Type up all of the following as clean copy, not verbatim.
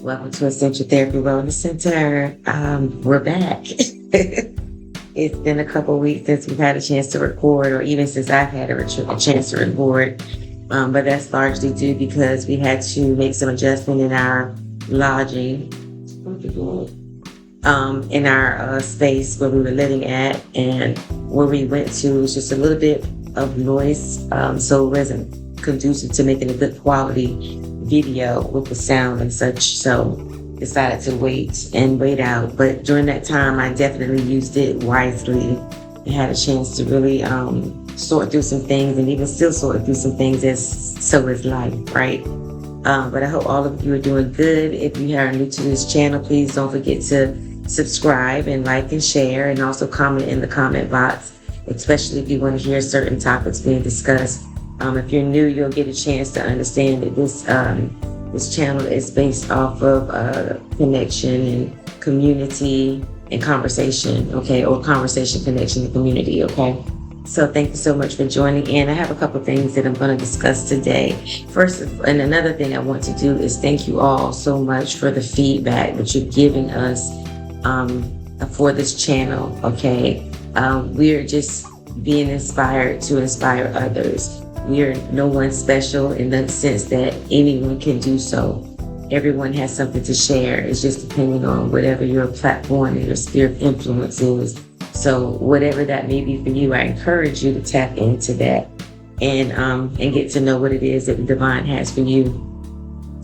Welcome to Essential Therapy Wellness Center. We're back. It's been a couple weeks since we've had a chance to record, or even since I've had a chance to record. But that's largely due because we had to make some adjustment in our lodging, in our space where we were living at, and where we went to was just a little bit of noise, so it wasn't conducive to making a good quality video with the sound and such. So decided to wait out. But during that time, I definitely used it wisely and had a chance to really sort through some things, and even still sorting through some things, as so is life, right? But I hope all of you are doing good. If you are new to this channel, please don't forget to subscribe and like and share, and also comment in the comment box, especially if you want to hear certain topics being discussed. If you're new, you'll get a chance to understand that this channel is based off of connection and community and conversation, okay? Or conversation, connection, and community, okay? So thank you so much for joining in. I have a couple things that I'm going to discuss today. First, and another thing I want to do is thank you all so much for the feedback that you're giving us for this channel, okay? We're just being inspired to inspire others. We are no one special in the sense that anyone can do so. Everyone has something to share. It's just depending on whatever your platform and your sphere of influence is. So whatever that may be for you, I encourage you to tap into that and get to know what it is that the divine has for you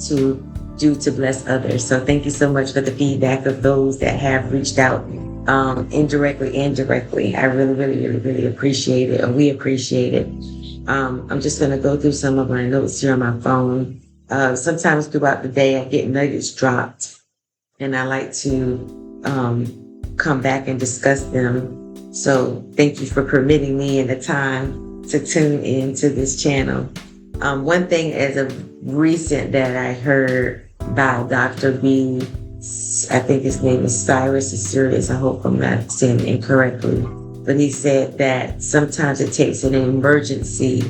to do to bless others. So thank you so much for the feedback of those that have reached out indirectly and directly. I really appreciate it, or we appreciate it. I'm just going to go through some of my notes here on my phone. Sometimes throughout the day, I get nuggets dropped, and I like to come back and discuss them. So thank you for permitting me and the time to tune into this channel. One thing as of recent that I heard by Dr. B, I think his name is Sirius or Sirius, I hope I'm not saying it incorrectly. But he said that sometimes it takes an emergency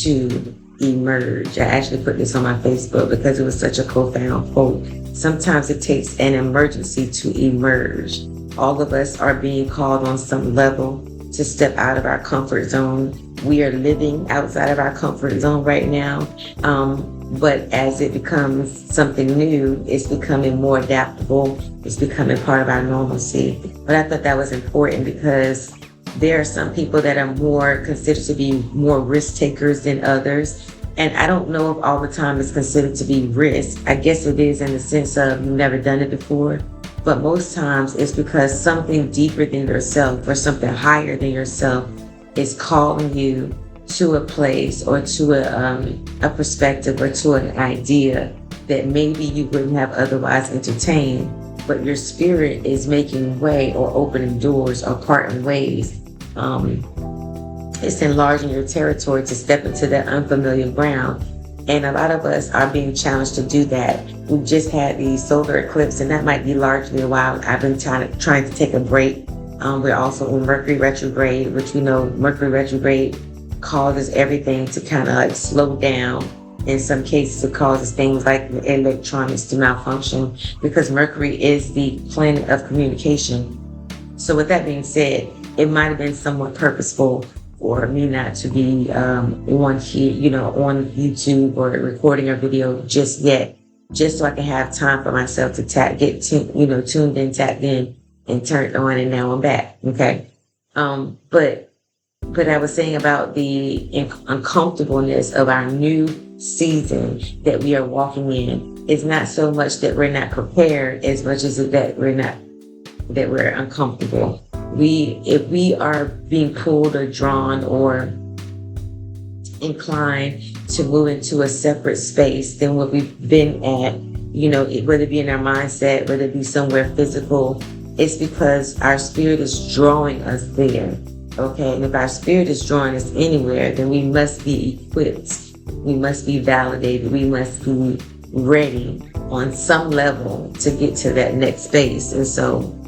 to emerge. I actually put this on my Facebook because it was such a profound quote. Sometimes it takes an emergency to emerge. All of us are being called on some level to step out of our comfort zone. We are living outside of our comfort zone right now. But as it becomes something new, it's becoming more adaptable. It's becoming part of our normalcy. But I thought that was important because there are some people that are more considered to be more risk takers than others. And I don't know if all the time it's considered to be risk. I guess it is in the sense of you've never done it before. But most times it's because something deeper than yourself or something higher than yourself is calling you to a place or to a perspective or to an idea that maybe you wouldn't have otherwise entertained, but your spirit is making way or opening doors or parting ways. It's enlarging your territory to step into that unfamiliar ground. And a lot of us are being challenged to do that. We've just had the solar eclipse, and that might be largely a while. I've been trying to take a break. We're also in Mercury retrograde, which we know Mercury retrograde causes everything to kind of like slow down. In some cases, it causes things like electronics to malfunction because Mercury is the planet of communication. So with that being said, it might have been somewhat purposeful for me not to be on here, on YouTube or recording a video just yet, just so I can have time for myself to get tuned in, tapped in, and turned on, and now I'm back. Okay. But I was saying about the uncomfortableness of our new season that we are walking in. It's not so much that we're not prepared as much as that we're uncomfortable. If we are being pulled or drawn or inclined to move into a separate space than what we've been at, whether it be in our mindset, whether it be somewhere physical, it's because our spirit is drawing us there. Okay, and if our spirit is drawing us anywhere, then we must be equipped. We must be validated. We must be ready on some level to get to that next space. And so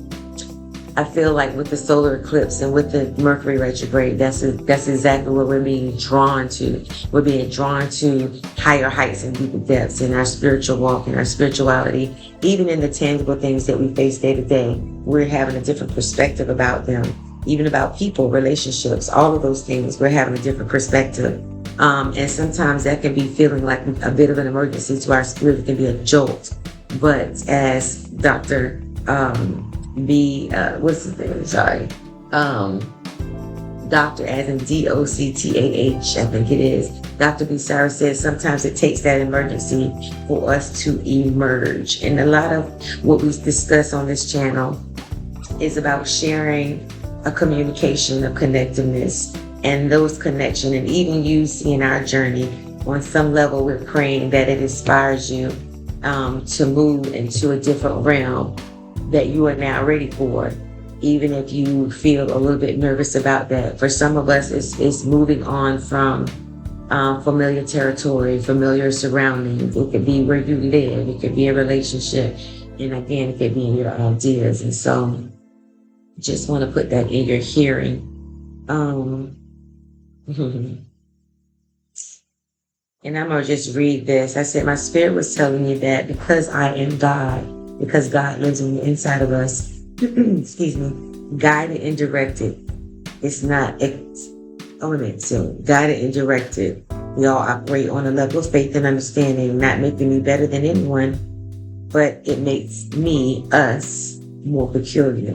I feel like with the solar eclipse and with the Mercury retrograde, that's exactly what we're being drawn to. We're being drawn to higher heights and deeper depths in our spiritual walk and our spirituality. Even in the tangible things that we face day to day, we're having a different perspective about them. Even about people, relationships, all of those things, we're having a different perspective. And sometimes that can be feeling like a bit of an emergency to our spirit. It can be a jolt. But as Dr. What's his name? Sorry. Doctor, as in Doctah, I think it is. Dr. B. Cyrus says sometimes it takes that emergency for us to emerge. And a lot of what we discuss on this channel is about sharing a communication of connectiveness and those connections, and even you seeing our journey on some level. We're praying that it inspires you to move into a different realm that you are now ready for, even if you feel a little bit nervous about that. For some of us, it's moving on from familiar territory, familiar surroundings. It could be where you live, it could be a relationship, and again, it could be in your ideas. And so just want to put that in your hearing. And I'm going to just read this. I said, my spirit was telling me that because I am God, because God lives on the inside of us, excuse me, guided and directed. It's not so guided and directed. We all operate on a level of faith and understanding, not making me better than anyone, but it makes us, more peculiar.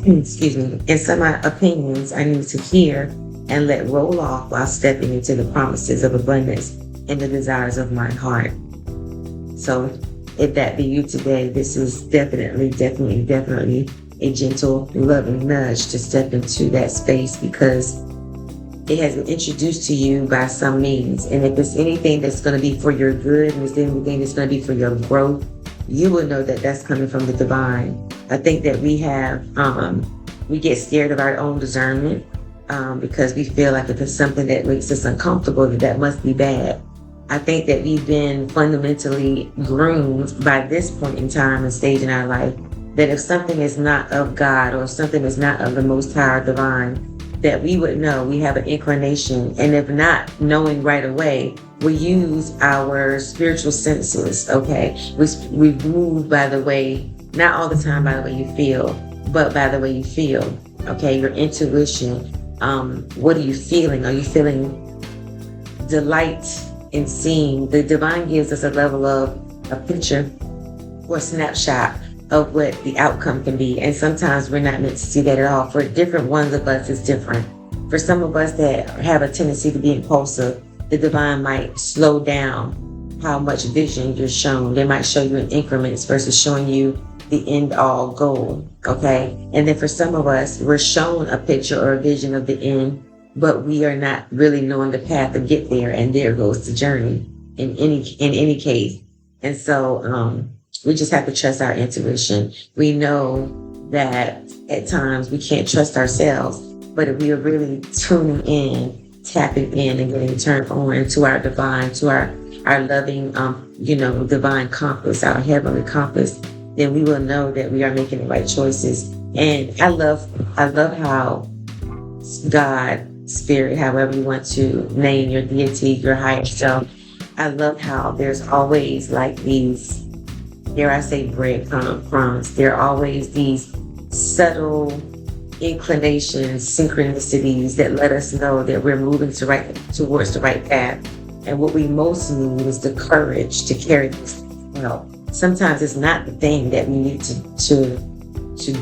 Excuse me. And some of my opinions I need to hear and let roll off while stepping into the promises of abundance and the desires of my heart. So if that be you today, this is definitely a gentle, loving nudge to step into that space, because it has been introduced to you by some means. And if it's anything that's going to be for your good, and it's anything that's going to be for your growth, you will know that that's coming from the divine. I think that we get scared of our own discernment because we feel like if it's something that makes us uncomfortable, that must be bad. I think that we've been fundamentally groomed by this point in time and stage in our life that if something is not of God or something is not of the Most High or divine, that we would know. We have an inclination, and if not knowing right away, we use our spiritual senses. Okay, we move by the way, not all the time by the way you feel, but by the way you feel. Okay, your intuition. What are you feeling? Are you feeling delight in seeing? The divine gives us a level of a picture or a snapshot of what the outcome can be. And sometimes we're not meant to see that at all. For different ones of us, it's different. For some of us that have a tendency to be impulsive, the divine might slow down how much vision you're shown. They might show you in increments versus showing you the end all goal. Okay. And then for some of us, we're shown a picture or a vision of the end, but we are not really knowing the path to get there. And there goes the journey in any case. And so, we just have to trust our intuition. We know that at times we can't trust ourselves, but if we are really tuning in, tapping in, and getting turned on to our divine, to our loving, divine compass, our heavenly compass, then we will know that we are making the right choices. And I love how God, Spirit, however you want to name your deity, your higher self, I love how there's always like these, dare I say, breadcrumbs. There are always these subtle inclinations, synchronicities that let us know that we're moving towards the right path. And what we most need is the courage to carry this out. Sometimes it's not the thing that we need to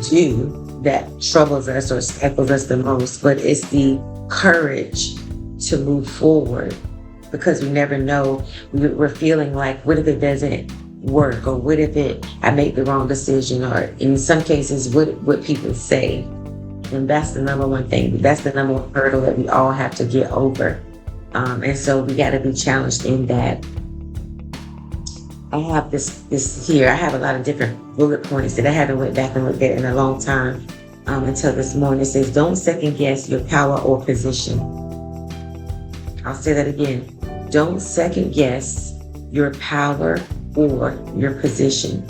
do that troubles us or stifles us the most, but it's the courage to move forward, because we never know. We're feeling like, what if it doesn't work, or what if I make the wrong decision, or in some cases what people say. And that's the number one thing. That's the number one hurdle that we all have to get over. And so we got to be challenged in that. I have this here. I have a lot of different bullet points that I haven't went back and looked at in a long time until this morning. It says, don't second guess your power or position. I'll say that again. Don't second guess your power or your position.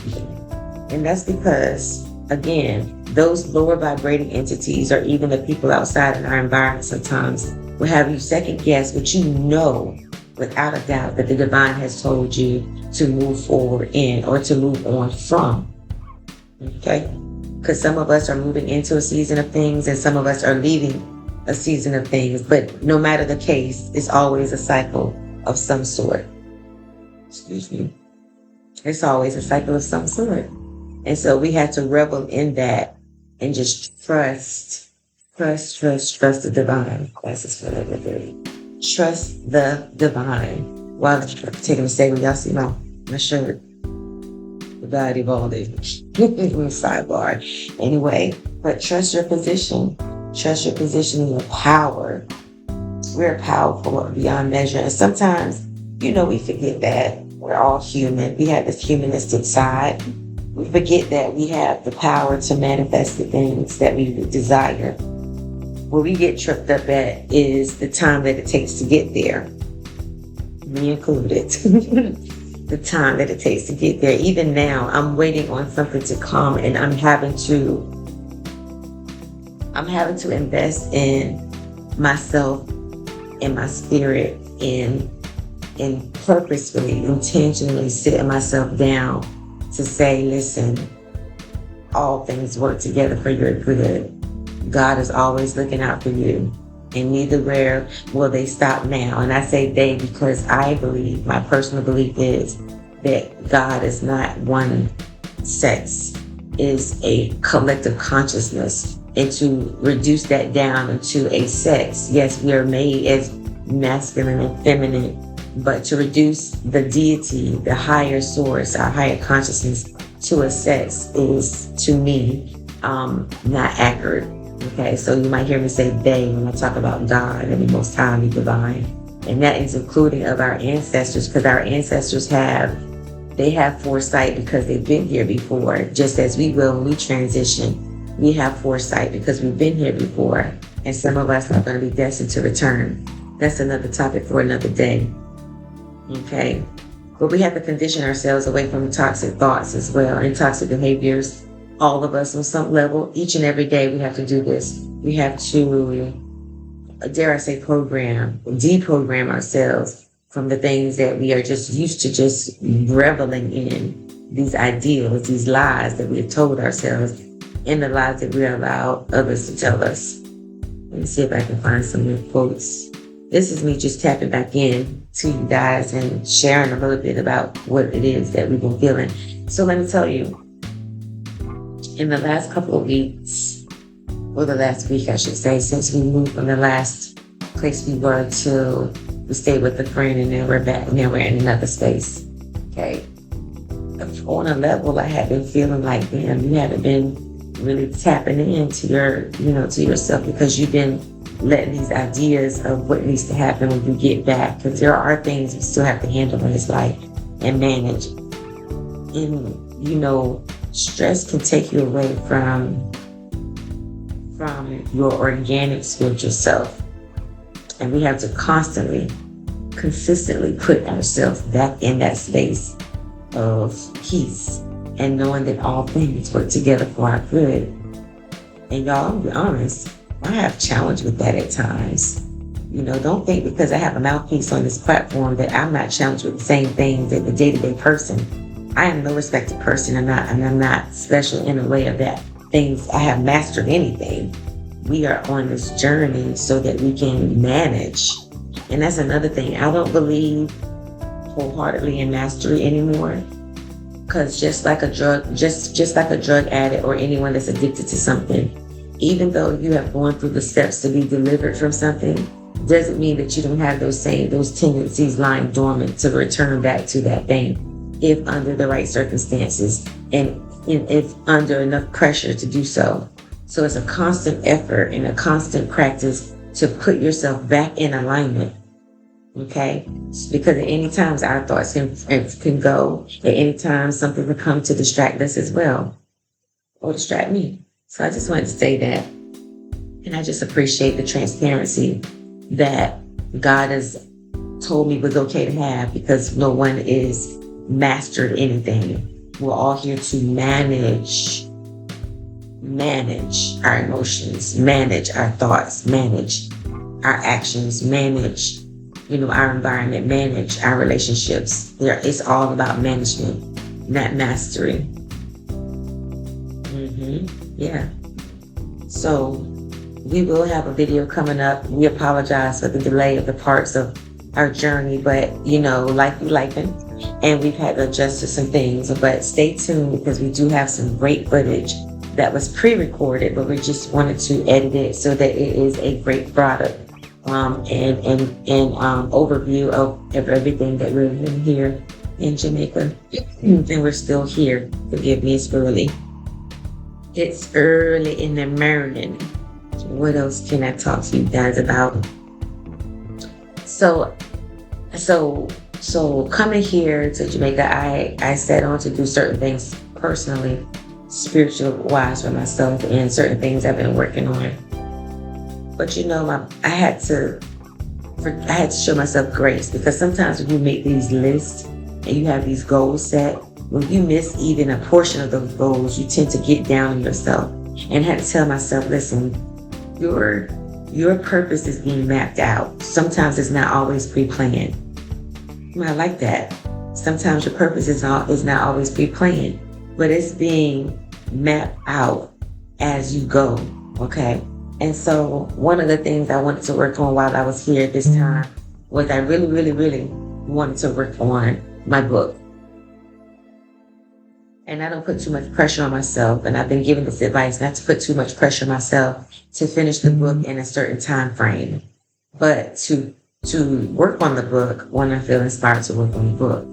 And that's because, again, those lower vibrating entities, or even the people outside in our environment sometimes, will have you second guess what you know without a doubt that the divine has told you to move forward in or to move on from. Okay? Because some of us are moving into a season of things and some of us are leaving a season of things. But no matter the case, it's always a cycle of some sort. Excuse me. It's always a cycle of some sort. And so we have to revel in that and just trust the divine. That's for everybody. Trust the divine. While I'm taking a second, y'all see my shirt. The body balding. Sidebar. Anyway, but trust your position. Trust your position in your power. We're powerful beyond measure. And sometimes, we forget that. We're all human. We have this humanistic side. We forget that we have the power to manifest the things that we desire. Where we get tripped up at is the time that it takes to get there. Me included. The time that it takes to get there. Even now, I'm waiting on something to come, and I'm having to invest in myself, in my spirit, in purposefully, intentionally sitting myself down to say, listen, all things work together for your good. God is always looking out for you. And neither where will they stop now. And I say they because I believe, my personal belief is that God is not one sex, is a collective consciousness. And to reduce that down into a sex, yes, we are made as masculine and feminine, but to reduce the deity, the higher source, our higher consciousness to a sex is, to me, not accurate. Okay, so you might hear me say they when I talk about God and the Most High and the Divine. And that is including of our ancestors, because our ancestors have foresight because they've been here before, just as we will when we transition. We have foresight because we've been here before, and some of us are going to be destined to return. That's another topic for another day. Okay, but we have to condition ourselves away from toxic thoughts as well and toxic behaviors. All of us on some level, each and every day we have to do this. We have to, dare I say, deprogram ourselves from the things that we are just used to just reveling in, these ideals, these lies that we have told ourselves, and the lies that we allow others to tell us. Let me see if I can find some new quotes. This is me just tapping back in to you guys and sharing a little bit about what it is that we've been feeling. So let me tell you, in the last couple of weeks, or the last week I should say, since we moved from the last place we were to, we stayed with a friend and then we're back, now we're in another space. Okay. On a level, I have been feeling like, damn, you haven't been really tapping into your, to yourself, because you've been letting these ideas of what needs to happen when you get back, because there are things we still have to handle in this life and manage. And, stress can take you away from your organic spiritual self. And we have to consistently put ourselves back in that space of peace and knowing that all things work together for our good. And y'all, I'll be honest, I have challenge with that at times. Don't think because I have a mouthpiece on this platform that I'm not challenged with the same things that the day-to-day person. I am no respected person, and I'm not special in a way of that. I have mastered anything. We are on this journey so that we can manage. And that's another thing. I don't believe wholeheartedly in mastery anymore. Because just like a drug addict or anyone that's addicted to something, even though you have gone through the steps to be delivered from something, doesn't mean that you don't have those tendencies lying dormant to return back to that thing, if under the right circumstances and if under enough pressure to do so. So it's a constant effort and a constant practice to put yourself back in alignment. Okay? Because at any time our thoughts can go. At any time something can come to distract us as well. Or distract me. So I just wanted to say that. And I just appreciate the transparency that God has told me was okay to have, because no one is mastered anything. We're all here to manage manage our emotions, manage our thoughts, manage our actions, manage, our environment, manage our relationships. It's all about management, not mastery. Yeah. So we will have a video coming up. We apologize for the delay of the parts of our journey, but life be lifing, and we've had to adjust to some things. But stay tuned, because we do have some great footage that was pre-recorded, but we just wanted to edit it so that it is a great product, and overview of everything that we're doing here in Jamaica. And we're still here. Forgive me, it's early. It's early in the morning. What else can I talk to you guys about? So coming here to Jamaica, I set on to do certain things personally, spiritual wise for myself, and certain things I've been working on. But I had to show myself grace, because sometimes when you make these lists and you have these goals set, when you miss even a portion of those goals, you tend to get down on yourself. And I had to tell myself, listen, your purpose is being mapped out. Sometimes it's not always pre-planned. I like that. Sometimes your purpose is not always pre-planned, but it's being mapped out as you go. Okay. And so one of the things I wanted to work on while I was here this time was I really, really, really wanted to work on my book. And I don't put too much pressure on myself. And I've been given this advice not to put too much pressure on myself to finish the book in a certain time frame, but to work on the book when I feel inspired to work on the book.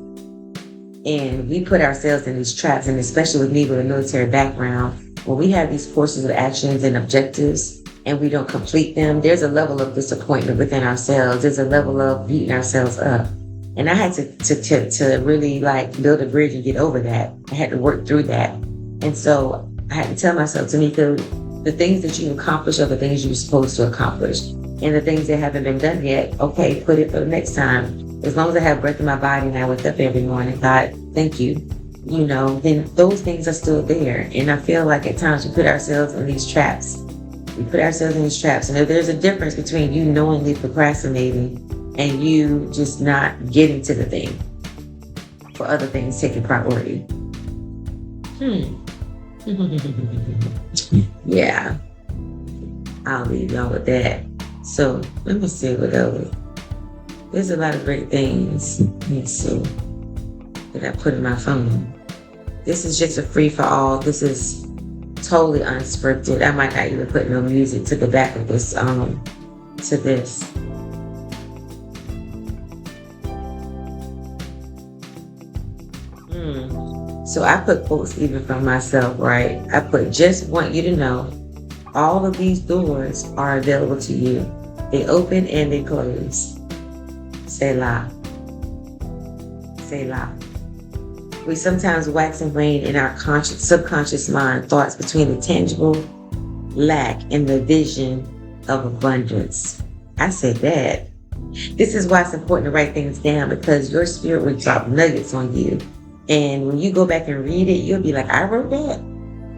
And we put ourselves in these traps, and especially with me with a military background, when we have these courses of actions and objectives and we don't complete them, there's a level of disappointment within ourselves. There's a level of beating ourselves up. And I had to really build a bridge and get over that. I had to work through that. And so I had to tell myself, Tamika, the things that you accomplish are the things you're supposed to accomplish. And the things that haven't been done yet, okay, put it for the next time. As long as I have breath in my body and I wake up every morning, God, thank you. Then those things are still there. And I feel like at times we put ourselves in these traps. And if there's a difference between you knowingly procrastinating and you just not getting to the thing for other things taking priority. Yeah. I'll leave y'all with that. So let me see what else. There's a lot of great things. Let me see that I put in my phone. This is just a free for all. This is totally unscripted. I might not even put no music to the back of this, to this. So I put quotes even from myself, right? I put, just want you to know, all of these doors are available to you. They open and they close. Selah. Selah. We sometimes wax and wane in our subconscious mind thoughts between the tangible lack and the vision of abundance. I said that. This is why it's important to write things down, because your spirit will drop nuggets on you. And when you go back and read it, you'll be like, I wrote that?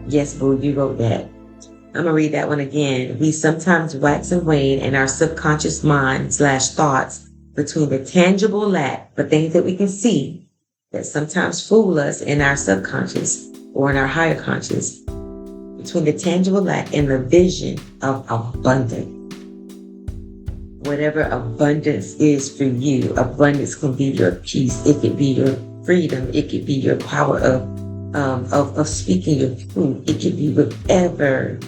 Yes, boo, you wrote that. I'm going to read that one again. We sometimes wax and wane in our subconscious mind / thoughts between the tangible lack, the things that we can see, that sometimes fool us in our subconscious or in our higher conscious, between the tangible lack and the vision of abundance. Whatever abundance is for you, abundance can be your peace. It could be your freedom. It could be your power of speaking your truth. It could be whatever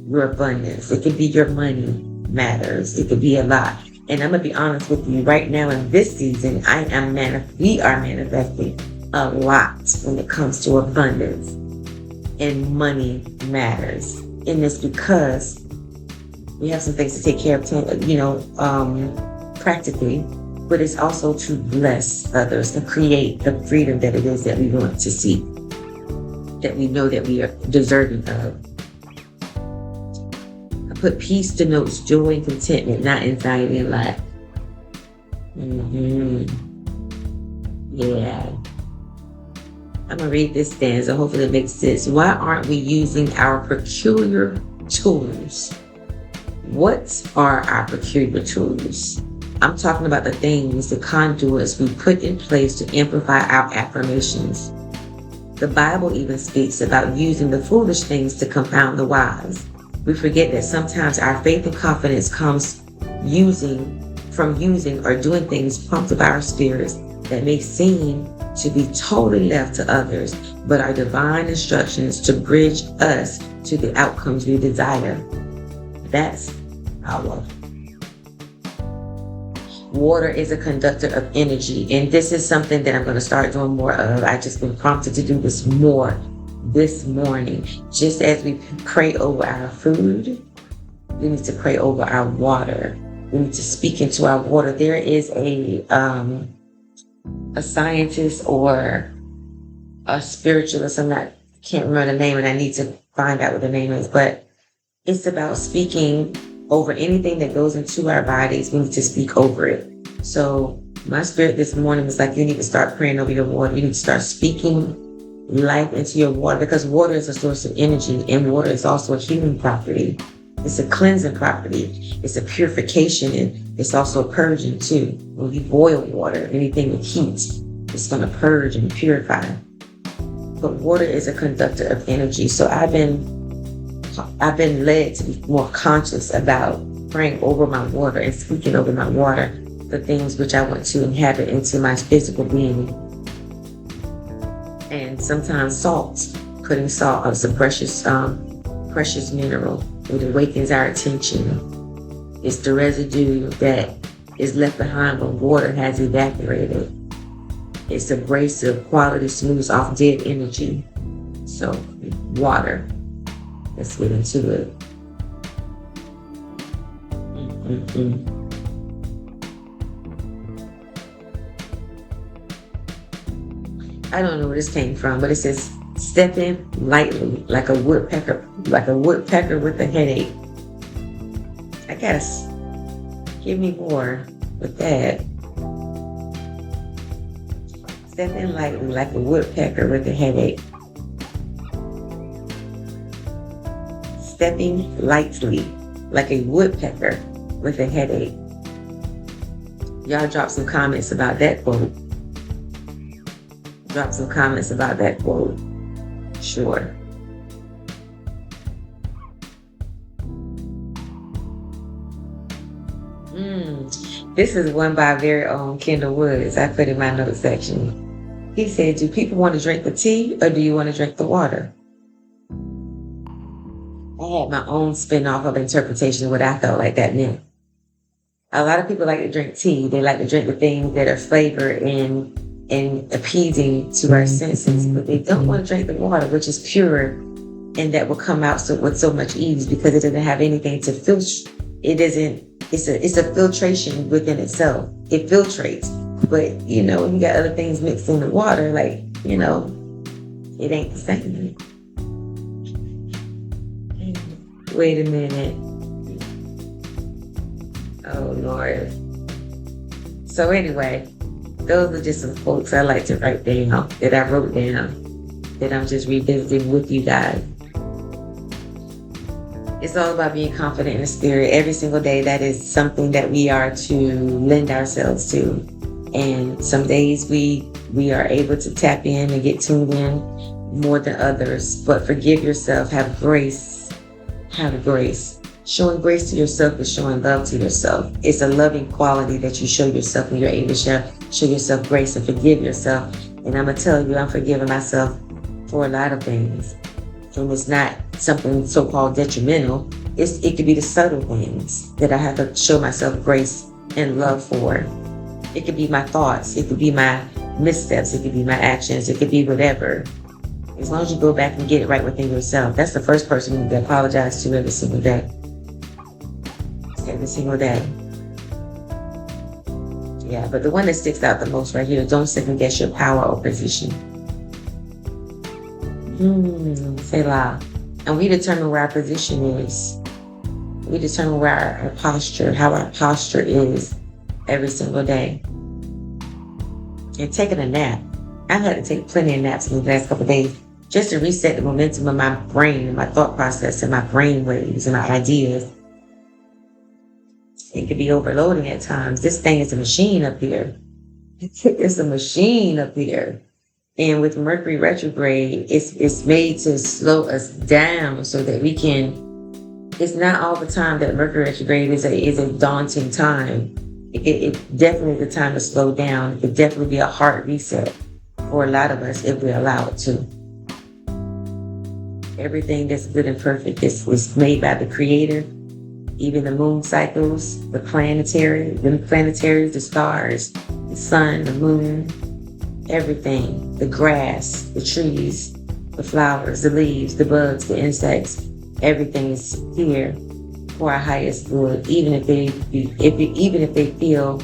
your abundance. It could be your money matters. It could be a lot. And I'm going to be honest with you, right now in this season, we are manifesting a lot when it comes to abundance. And money matters. And it's because we have some things to take care of, practically, but it's also to bless others and create the freedom that it is that we want to see, that we know that we are deserving of. I put peace denotes joy and contentment, not anxiety and lack. Yeah. I'm going to read this stanza. Hopefully it makes sense. Why aren't we using our peculiar tools? What are our peculiar tools? I'm talking about the things, the conduits we put in place to amplify our affirmations. The Bible even speaks about using the foolish things to confound the wise. We forget that sometimes our faith and confidence comes from using or doing things prompted by our spirits that may seem to be totally left to others, but are divine instructions to bridge us to the outcomes we desire. That's power. Water is a conductor of energy, and this is something that I'm going to start doing more of. I just been prompted to do this more this morning. Just as we pray over our food, we need to pray over our water. We need to speak into our water. There is a scientist or a spiritualist. Can't remember the name, and I need to find out what the name is. But it's about speaking over anything that goes into our bodies. We need to speak over it. So my spirit this morning was like, you need to start praying over your water. You need to start speaking life into your water, because water is a source of energy, and water is also a healing property. It's a cleansing property. It's a purification, and it's also a purging too. When you boil water, anything with heat, it's going to purge and purify. But water is a conductor of energy. So I've been led to be more conscious about praying over my water and speaking over my water, the things which I want to inhabit into my physical being. And sometimes salt, putting salt is a precious mineral. It awakens our attention. It's the residue that is left behind when water has evaporated. It's abrasive quality, smooths off dead energy. So, water. Let's get into it. I don't know where this came from, but it says, step in lightly like a woodpecker with a headache. I guess. Give me more with that. Step in lightly like a woodpecker with a headache. Stepping lightly like a woodpecker with a headache. Y'all drop some comments about that quote. Drop some comments about that quote. Sure. This is one by our very own Kendall Woods. I put in my notes section. He said, do people want to drink the tea or do you want to drink the water? I had my own spin-off of interpretation of what I felt like that meant. A lot of people like to drink tea. They like to drink the things that are flavored and appeasing to our senses, but they don't want to drink the water, which is pure and that will come out with so much ease because it doesn't have anything to filter. It's a filtration within itself. It filtrates. But, when you got other things mixed in the water, it ain't the same. Wait a minute. Oh, Lord. So anyway, those are just some quotes I like to write down, that I wrote down, that I'm just revisiting with you guys. It's all about being confident in the spirit every single day. That is something that we are to lend ourselves to. And some days we are able to tap in and get tuned in more than others. But forgive yourself. Have grace. Have grace. Showing grace to yourself is showing love to yourself. It's a loving quality that you show yourself when you're able to show yourself grace and forgive yourself. And I'm going to tell you, I'm forgiving myself for a lot of things. And it's not something so-called detrimental. It could be the subtle things that I have to show myself grace and love for. It could be my thoughts. It could be my missteps. It could be my actions. It could be whatever. As long as you go back and get it right within yourself. That's the first person you need to apologize to every single day. Every single day. Yeah, but the one that sticks out the most right here, don't second guess your power or position. Say loud. And we determine where our position is. We determine where our posture, how our posture is every single day. And taking a nap. I've had to take plenty of naps in the last couple of days just to reset the momentum of my brain and my thought process and my brain waves and my ideas. It could be overloading at times. This thing is a machine up here. It's a machine up here. And with Mercury retrograde, it's made to slow us down so that we can. It's not all the time that Mercury retrograde is a daunting time. It definitely is a time to slow down. It could definitely be a hard reset for a lot of us if we allow it to. Everything that's good and perfect is made by the Creator. Even the moon cycles, the planetaries, the stars, the sun, the moon, everything, the grass, the trees, the flowers, the leaves, the bugs, the insects, everything is here for our highest good, even if they feel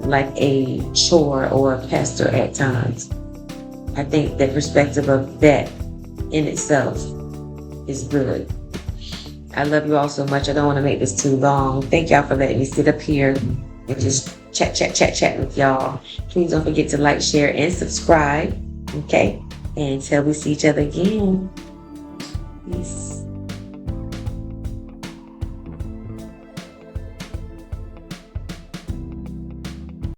like a chore or a pester at times. I think the perspective of that in itself is good. I love you all so much. I don't want to make this too long. Thank y'all for letting me sit up here and just chat with y'all. Please don't forget to like, share, and subscribe. Okay? And until we see each other again. Peace.